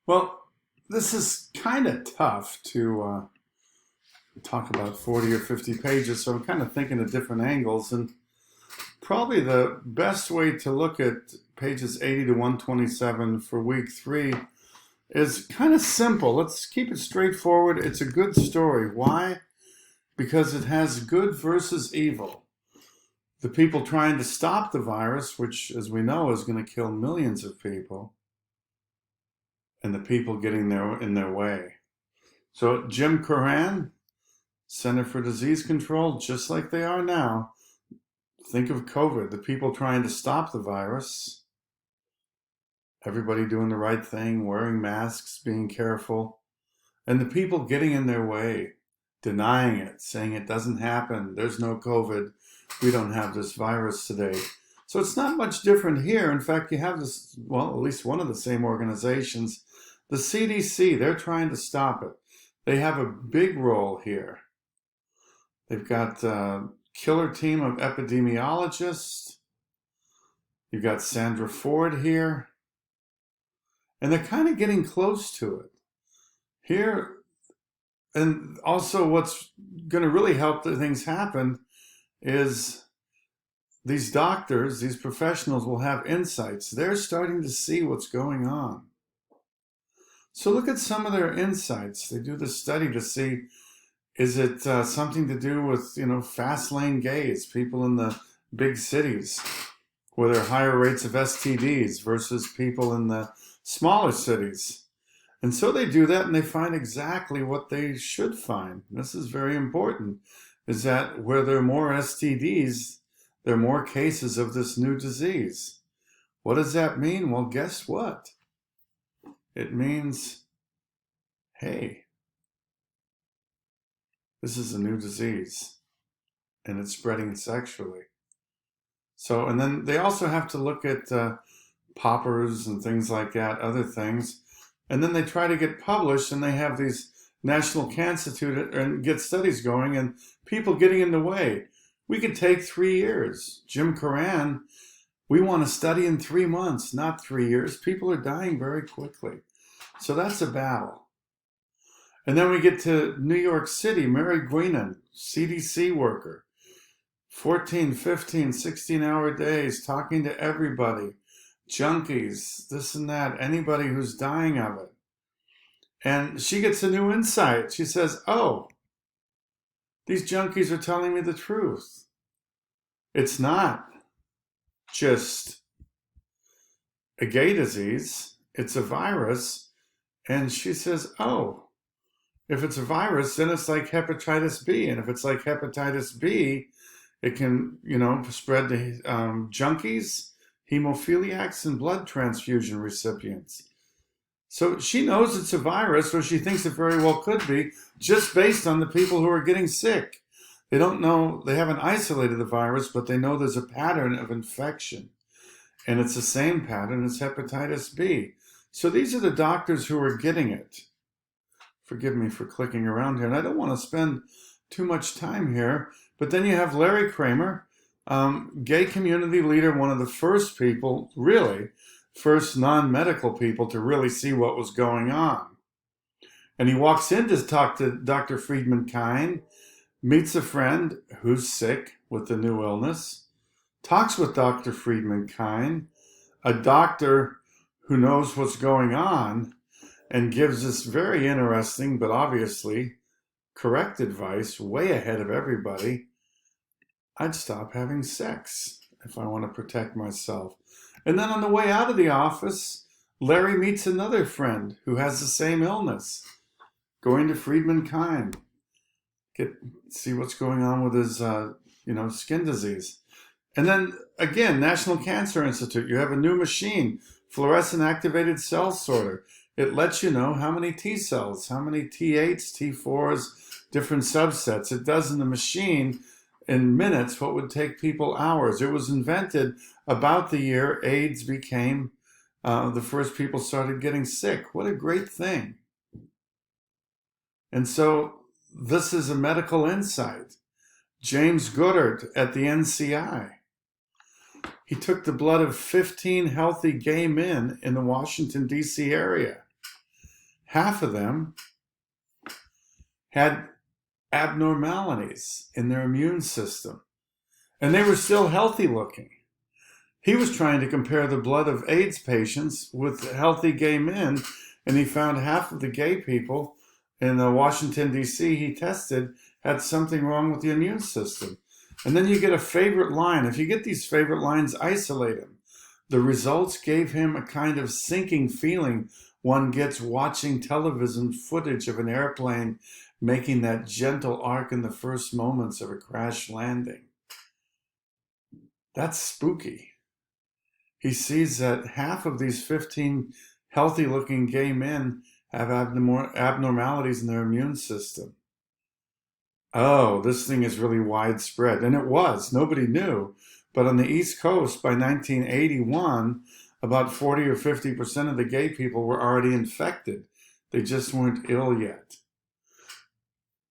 Well, this is kind of tough to talk about 40 or 50 pages, so I'm kind of thinking of different angles. And probably the best way to look at pages 80 to 127 for week three is kind of simple. Let's keep it straightforward. It's a good story. Why? Because it has good versus evil. The people trying to stop the virus, which, as we know, is going to kill millions of people, and the people getting in their way. So Jim Curran, Center for Disease Control, just like they are now. Think of COVID, the people trying to stop the virus, everybody doing the right thing, wearing masks, being careful, and the people getting in their way, denying it, saying it doesn't happen, there's no COVID, we don't have this virus today. So it's not much different here. In fact, you have this, well, at least one of the same organizations, the CDC, they're trying to stop it. They have a big role here. They've got a killer team of epidemiologists. You've got Sandra Ford here. And they're kind of getting close to it. Here, and also what's going to really help that things happen is these doctors, these professionals will have insights. They're starting to see what's going on. So look at some of their insights. They do this study to see, is it something to do with, fast lane gays, people in the big cities, where there are higher rates of STDs versus people in the smaller cities? And so they do that and they find exactly what they should find. This is very important, is that where there are more STDs, there are more cases of this new disease. What does that mean? Well, guess what? It means, hey, this is a new disease and it's spreading sexually. So, and then they also have to look at poppers and things like that, other things. And then they try to get published, and they have these National Cancer Institute and get studies going, and people getting in the way. We could take 3 years. Jim Curran, we want to study in 3 months, not 3 years. People are dying very quickly. So that's a battle. And then we get to New York City, Mary Guinan, CDC worker, 14, 15, 16-hour days, talking to everybody, junkies, this and that, anybody who's dying of it. And she gets a new insight. She says, oh, these junkies are telling me the truth. It's not just a gay disease, it's a virus. And she says, oh, if it's a virus, then it's like hepatitis B. And if it's like hepatitis B, it can, spread to junkies, hemophiliacs, and blood transfusion recipients. So she knows it's a virus, or she thinks it very well could be, just based on the people who are getting sick. They don't know, they haven't isolated the virus, but they know there's a pattern of infection. And it's the same pattern as hepatitis B. So these are the doctors who are getting it. Forgive me for clicking around here. And I don't want to spend too much time here. But then you have Larry Kramer, gay community leader, one of the first people, really, first non-medical people to really see what was going on. And he walks in to talk to Dr. Friedman Kine, meets a friend who's sick with the new illness, talks with Dr. Friedman Kine, a doctor who knows what's going on, and gives this very interesting, but obviously correct advice, way ahead of everybody. I'd stop having sex if I want to protect myself. And then on the way out of the office, Larry meets another friend who has the same illness, going to Friedman Kine, see what's going on with his, skin disease. And then again, National Cancer Institute, you have a new machine, fluorescent activated cell sorter. It lets you know how many T cells, how many T8s, T4s, different subsets. It does in the machine in minutes what would take people hours. It was invented about the year AIDS became, the first people started getting sick. What a great thing. And so this is a medical insight. James Goodard at the NCI. He took the blood of 15 healthy gay men in the Washington, D.C. area. half of them had abnormalities in their immune system, and they were still healthy looking. He was trying to compare the blood of AIDS patients with healthy gay men, and he found half of the gay people in Washington, D.C. he tested had something wrong with the immune system. And then you get a favorite line. If you get these favorite lines, isolate them. The results gave him a kind of sinking feeling one gets watching television footage of an airplane making that gentle arc in the first moments of a crash landing. That's spooky. He sees that half of these 15 healthy-looking gay men have abnormalities in their immune system. Oh, this thing is really widespread. And it was. Nobody knew. But on the East Coast, by 1981, about 40 or 50% of the gay people were already infected. They just weren't ill yet.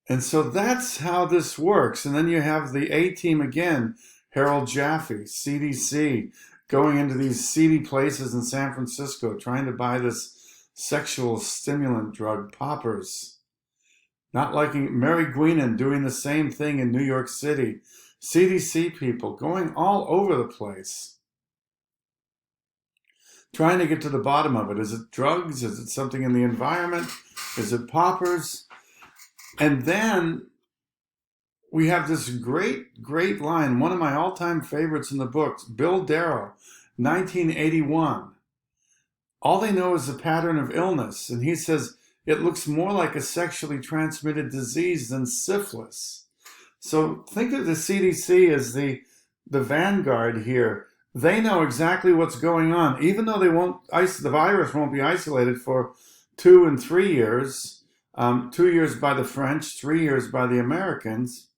And so that's how this works. And then you have the A-team again, Harold Jaffe, CDC, going into these seedy places in San Francisco, trying to buy this sexual stimulant drug, poppers. Not liking Mary Guinan doing the same thing in New York City. CDC people going all over the place, trying to get to the bottom of it. Is it drugs? Is it something in the environment? Is it poppers? And then we have this great, great line, one of my all-time favorites in the books, Bill Darrow, 1981. All they know is the pattern of illness. And he says, it looks more like a sexually transmitted disease than syphilis. So think of the CDC as the vanguard here. They know exactly what's going on, even though the virus won't be isolated for 2 and 3 years. 2 years by the French, 3 years by the Americans.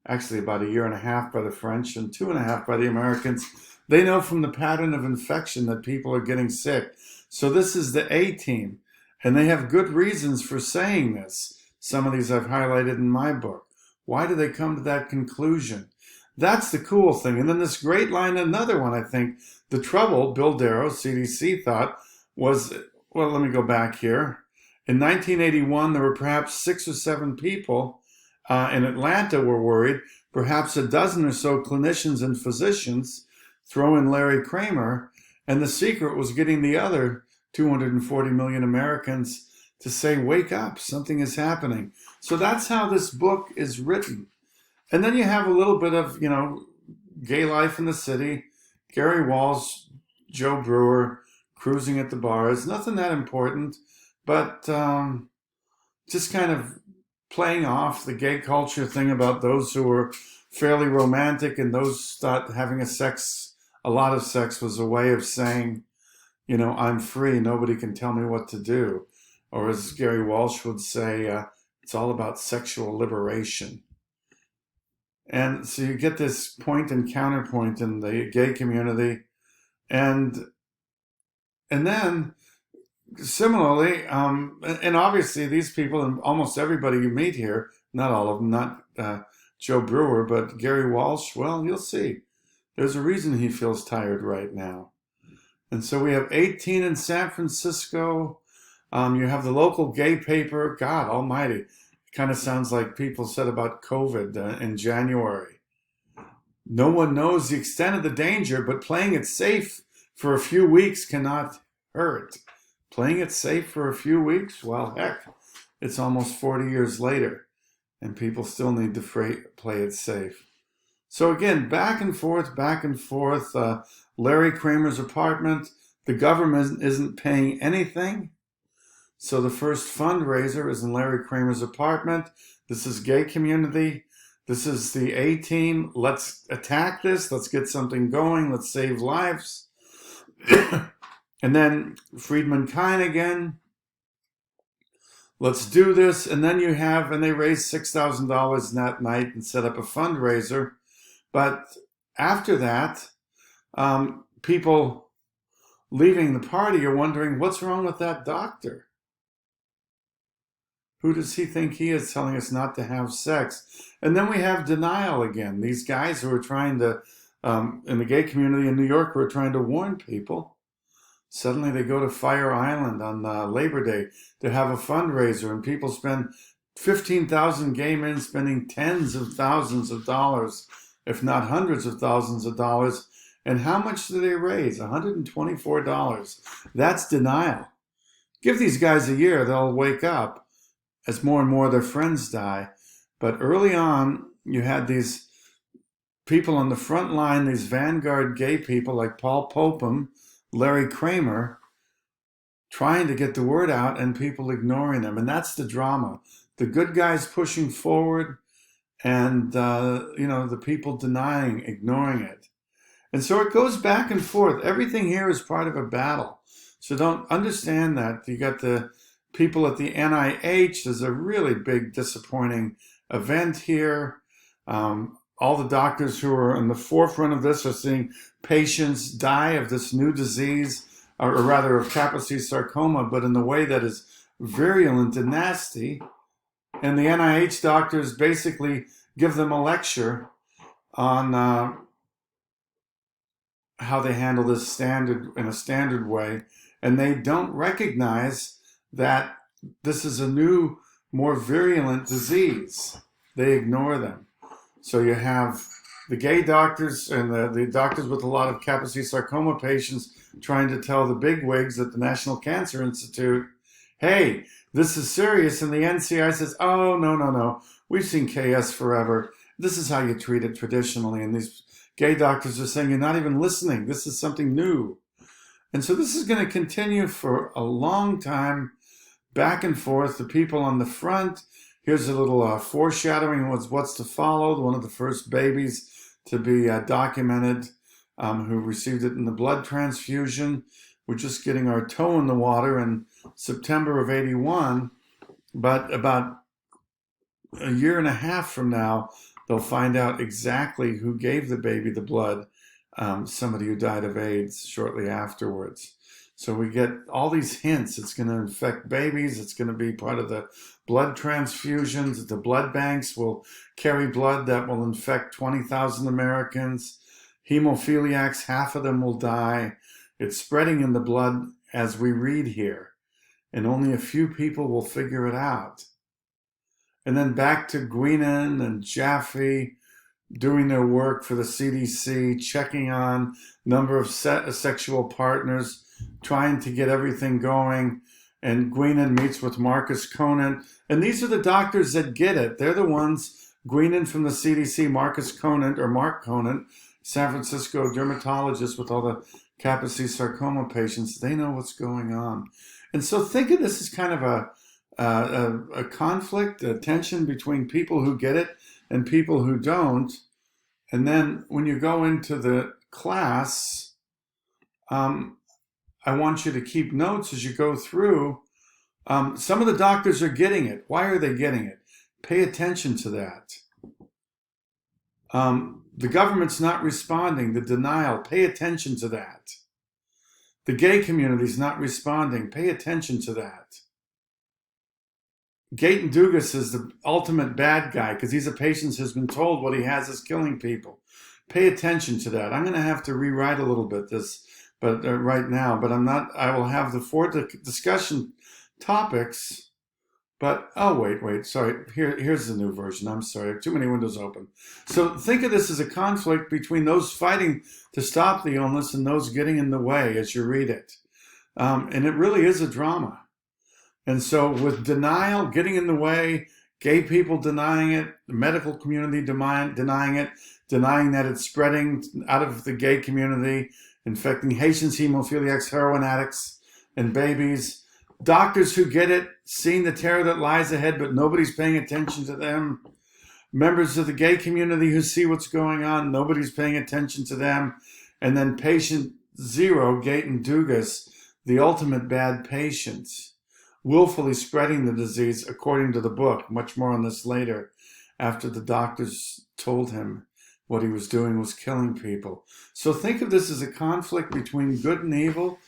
Actually, about 1.5 years by the French and 2.5 years by the Americans. They know from the pattern of infection that people are getting sick. So this is the A-team. And they have good reasons for saying this. Some of these I've highlighted in my book. Why do they come to that conclusion? That's the cool thing. And then this great line, another one, I think. The trouble, Bill Darrow, CDC, thought was, well, let me go back here. In 1981, there were perhaps 6 or 7 people in Atlanta were worried. Perhaps a dozen or so clinicians and physicians, throw in Larry Kramer, and the secret was getting the other 240 million Americans to say, wake up, something is happening. So that's how this book is written. And then you have a little bit of, gay life in the city, Gary Walsh, Joe Brewer, cruising at the bars, nothing that important, but just kind of playing off the gay culture thing about those who were fairly romantic and those thought having a lot of sex was a way of saying, I'm free, nobody can tell me what to do. Or as Gary Walsh would say, it's all about sexual liberation. And so you get this point and counterpoint in the gay community. And then, similarly, and obviously these people and almost everybody you meet here, not all of them, not Joe Brewer, but Gary Walsh, well, you'll see. There's a reason he feels tired right now. And so we have 18 in San Francisco. You have the local gay paper. God almighty. It kind of sounds like people said about COVID in January. No one knows the extent of the danger, but playing it safe for a few weeks cannot hurt. Playing it safe for a few weeks? Well, heck, it's almost 40 years later, and people still need to play it safe. So again, back and forth, Larry Kramer's apartment. The government isn't paying anything. So the first fundraiser is in Larry Kramer's apartment. This is gay community. This is the A-team. Let's attack this. Let's get something going. Let's save lives. And then Friedman Kine again. Let's do this. And then and they raised $6,000 that night and set up a fundraiser. But after that, people leaving the party are wondering, what's wrong with that doctor? Who does he think he is telling us not to have sex? And then we have denial again. These guys who are trying to, in the gay community in New York, who are trying to warn people. Suddenly they go to Fire Island on Labor Day to have a fundraiser, and people spend 15,000 gay men spending tens of thousands of dollars, if not hundreds of thousands of dollars. And how much do they raise? $124. That's denial. Give these guys a year, they'll wake up as more and more of their friends die. But early on, you had these people on the front line, these vanguard gay people like Paul Popham, Larry Kramer, trying to get the word out and people ignoring them. And that's the drama. The good guys pushing forward and, the people denying, ignoring it. And so it goes back and forth. Everything here is part of a battle. So don't understand that. You got the people at the NIH. There's a really big disappointing event here. All the doctors who are in the forefront of this are seeing patients die of this new disease, or rather of Kaposi sarcoma, but in the way that is virulent and nasty. And the NIH doctors basically give them a lecture on how they handle this in a standard way. And they don't recognize that this is a new, more virulent disease. They ignore them. So you have the gay doctors and the doctors with a lot of Kaposi sarcoma patients trying to tell the bigwigs at the National Cancer Institute, hey, this is serious. And the NCI says, oh, no. We've seen KS forever. This is how you treat it traditionally. And these gay doctors are saying, you're not even listening. This is something new. And so this is going to continue for a long time, back and forth. The people on the front, here's a little foreshadowing of what's to follow. One of the first babies to be documented who received it in the blood transfusion. We're just getting our toe in the water in September of '81. But about a year and a half from now, they'll find out exactly who gave the baby the blood, somebody who died of AIDS shortly afterwards. So we get all these hints. It's going to infect babies. It's going to be part of the blood transfusions. The blood banks will carry blood that will infect 20,000 Americans. Hemophiliacs, half of them will die. It's spreading in the blood as we read here. And only a few people will figure it out. And then back to Guinan and Jaffe doing their work for the CDC, checking on number of sexual partners, trying to get everything going. And Guinan meets with Marcus Conant. And these are the doctors that get it. They're the ones, Guinan from the CDC, Marcus Conant, or Mark Conant, San Francisco dermatologist with all the Kaposi sarcoma patients. They know what's going on. And so think of this as kind of a conflict, a tension between people who get it and people who don't. And then when you go into the class, I want you to keep notes as you go through. Some of the doctors are getting it. Why are they getting it? Pay attention to that. The government's not responding. The denial. Pay attention to that. The gay community's not responding. Pay attention to that. Gayton Dugas is the ultimate bad guy because he's a patient who's been told what he has is killing people. Pay attention to that. I'm going to have to rewrite a little bit right now, but I will have the 4 discussion topics. But, wait, sorry. Here's the new version. I'm sorry. I have too many windows open. So think of this as a conflict between those fighting to stop the illness and those getting in the way as you read it. And it really is a drama. And so with denial, getting in the way, gay people denying it, the medical community denying it, denying that it's spreading out of the gay community, infecting Haitians, hemophiliacs, heroin addicts, and babies. Doctors who get it, seeing the terror that lies ahead, but nobody's paying attention to them. Members of the gay community who see what's going on, nobody's paying attention to them. And then patient 0, Gayton Dugas, the ultimate bad patient, willfully spreading the disease according to the book. Much more on this later, after the doctors told him what he was doing was killing people. So think of this as a conflict between good and evil,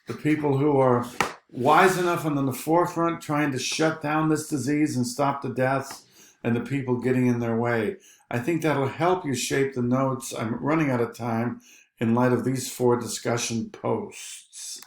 the people who are wise enough and on the forefront trying to shut down this disease and stop the deaths, and the people getting in their way. I think that'll help you shape the notes. I'm running out of time in light of these 4 discussion posts.